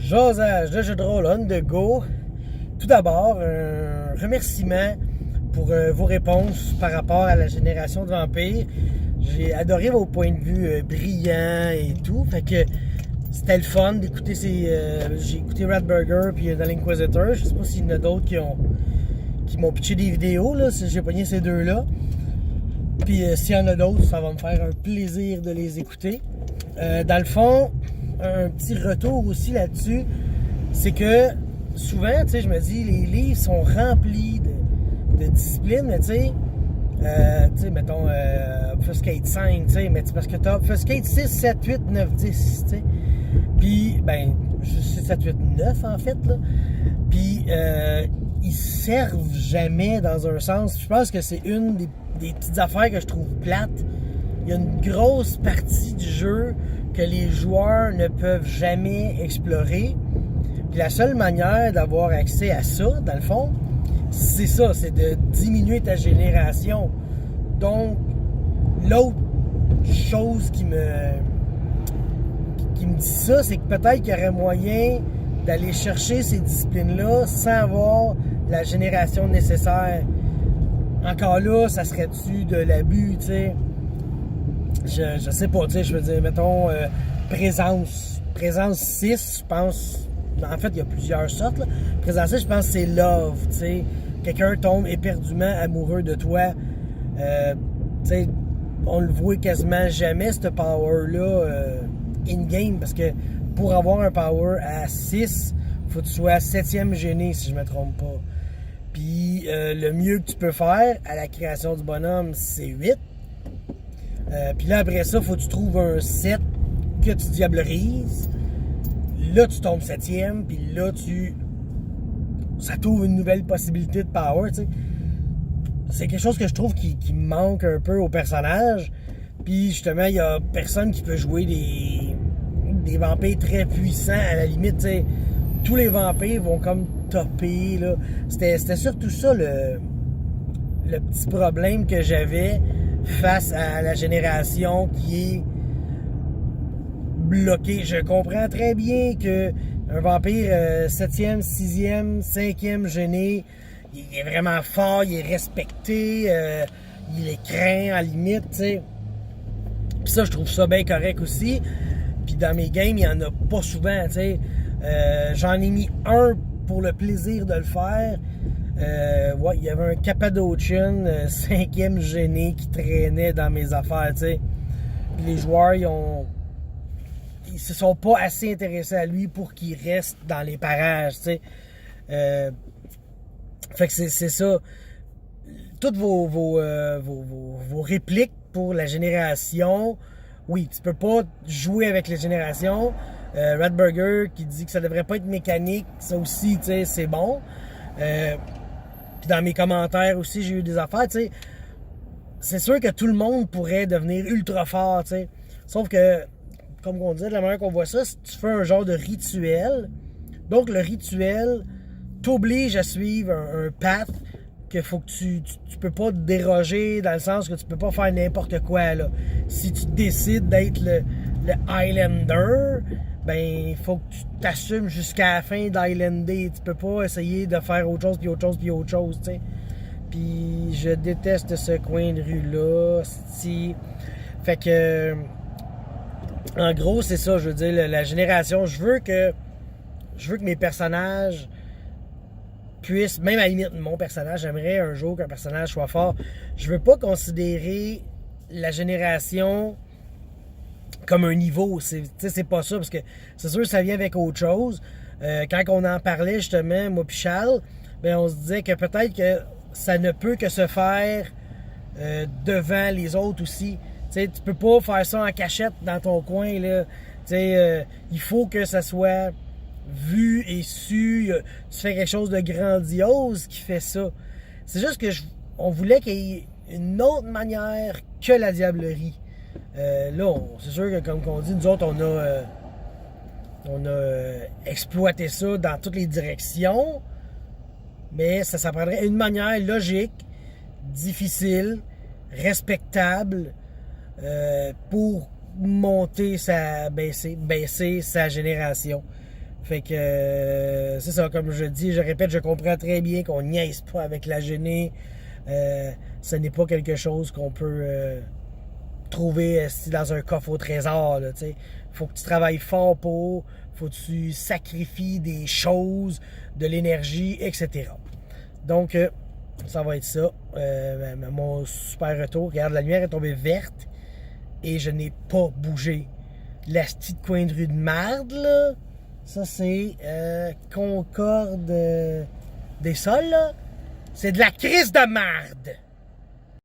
Jasage de jeu de rôle on the go. Tout d'abord, un remerciement pour vos réponses par rapport à la génération de vampires. J'ai adoré vos points de vue brillants et tout. Fait que c'était le fun d'écouter j'ai écouté Ratburger puis The l'Inquisitor. Je sais pas s'il y en a d'autres qui m'ont pitché des vidéos, là, si j'ai pogné ces deux-là. Puis s'il y en a d'autres, ça va me faire un plaisir de les écouter. Dans le fond, un petit retour aussi là-dessus, c'est que souvent, tu sais, je me dis, les livres sont remplis de disciplines, mais tu sais, mettons, Obfuscate 5, tu sais, mais c'est parce que t'as Obfuscate 6, 7, 8, 9, 10, tu sais. Puis, ben, 6, 7, 8, 9, en fait, là. Puis, ils servent jamais dans un sens. Je pense que c'est une des petites affaires que je trouve plates. Il y a une grosse partie du jeu que les joueurs ne peuvent jamais explorer. Puis la seule manière d'avoir accès à ça, dans le fond, c'est ça, c'est de diminuer ta génération. Donc, l'autre chose qui me dit ça, c'est que peut-être qu'il y aurait moyen d'aller chercher ces disciplines-là sans avoir la génération nécessaire. Encore là, ça serait-tu de l'abus, tu sais? Je sais pas, tu sais, je veux dire, mettons, présence 6, je pense, en fait, il y a plusieurs sortes, là. Présence 6, je pense que c'est love, tu sais. Quelqu'un tombe éperdument amoureux de toi, tu sais, on le voit quasiment jamais, ce power-là, in-game, parce que pour avoir un power à 6, faut que tu sois 7e gêné, si je me trompe pas. Puis, le mieux que tu peux faire à la création du bonhomme, c'est 8. Puis là, après ça, faut que tu trouves un 7 que tu diablerises. Là, tu tombes 7e, puis là, ça t'ouvre une nouvelle possibilité de power, tu sais. C'est quelque chose que je trouve qui manque un peu au personnage. Puis justement, il y a personne qui peut jouer des vampires très puissants. À la limite, tu sais, tous les vampires vont comme topper, là. C'était surtout ça, le petit problème que j'avais face à la génération qui est bloquée. Je comprends très bien que un vampire 7e, 6e, 5e gêné, il est vraiment fort, il est respecté, il est craint à la limite, tu sais. Puis ça, je trouve ça bien correct aussi. Puis dans mes games, il n'y en a pas souvent, tu sais. J'en ai mis un pour le plaisir de le faire. Ouais, il y avait un Cappadocian 5e gêné qui traînait dans mes affaires, tu sais. Puis les joueurs, ils se sont pas assez intéressés à lui pour qu'il reste dans les parages, tu sais. Fait que c'est ça. Toutes vos répliques pour la génération, oui, tu peux pas jouer avec les générations. Ratburger qui dit que ça devrait pas être mécanique, ça aussi, tu sais, c'est bon. Puis dans mes commentaires aussi, j'ai eu des affaires, tu sais. C'est sûr que tout le monde pourrait devenir ultra fort, tu sais. Sauf que, comme on dit, de la manière qu'on voit ça, si tu fais un genre de rituel, donc le rituel t'oblige à suivre un path que faut que tu peux pas te déroger, dans le sens que tu peux pas faire n'importe quoi, là. Si tu décides d'être le Highlander, ben il faut que tu t'assumes jusqu'à la fin d'Highlander. Tu peux pas essayer de faire autre chose, puis autre chose, puis autre chose, tu sais. Puis je déteste ce coin de rue-là, c'ti. Fait que, en gros, c'est ça, je veux dire, la génération, je veux que mes personnages puissent, même à la limite, mon personnage, j'aimerais un jour qu'un personnage soit fort. Je veux pas considérer la génération comme un niveau, c'est pas ça, parce que c'est sûr que ça vient avec autre chose. Quand on en parlait justement, moi pis Charles, ben on se disait que peut-être que ça ne peut que se faire devant les autres aussi. T'sais, tu peux pas faire ça en cachette dans ton coin, là. Il faut que ça soit vu et su. Tu fais quelque chose de grandiose qui fait ça. C'est juste que on voulait qu'il y ait une autre manière que la diablerie. Là, c'est sûr que comme on dit, nous autres, on a exploité ça dans toutes les directions, mais ça prendrait une manière logique, difficile, respectable, pour monter baisser sa génération. Fait que c'est ça, comme je dis, je répète, je comprends très bien qu'on niaise pas avec la genée. Ce n'est pas quelque chose qu'on peut trouver dans un coffre au trésor. Là, faut que tu travailles fort pour, faut que tu sacrifies des choses, de l'énergie, etc. Donc, ça va être ça. Mon super retour. Regarde, la lumière est tombée verte et je n'ai pas bougé. La petite coin de rue de marde, là, ça c'est Concorde des Sols, là. C'est de la crise de marde!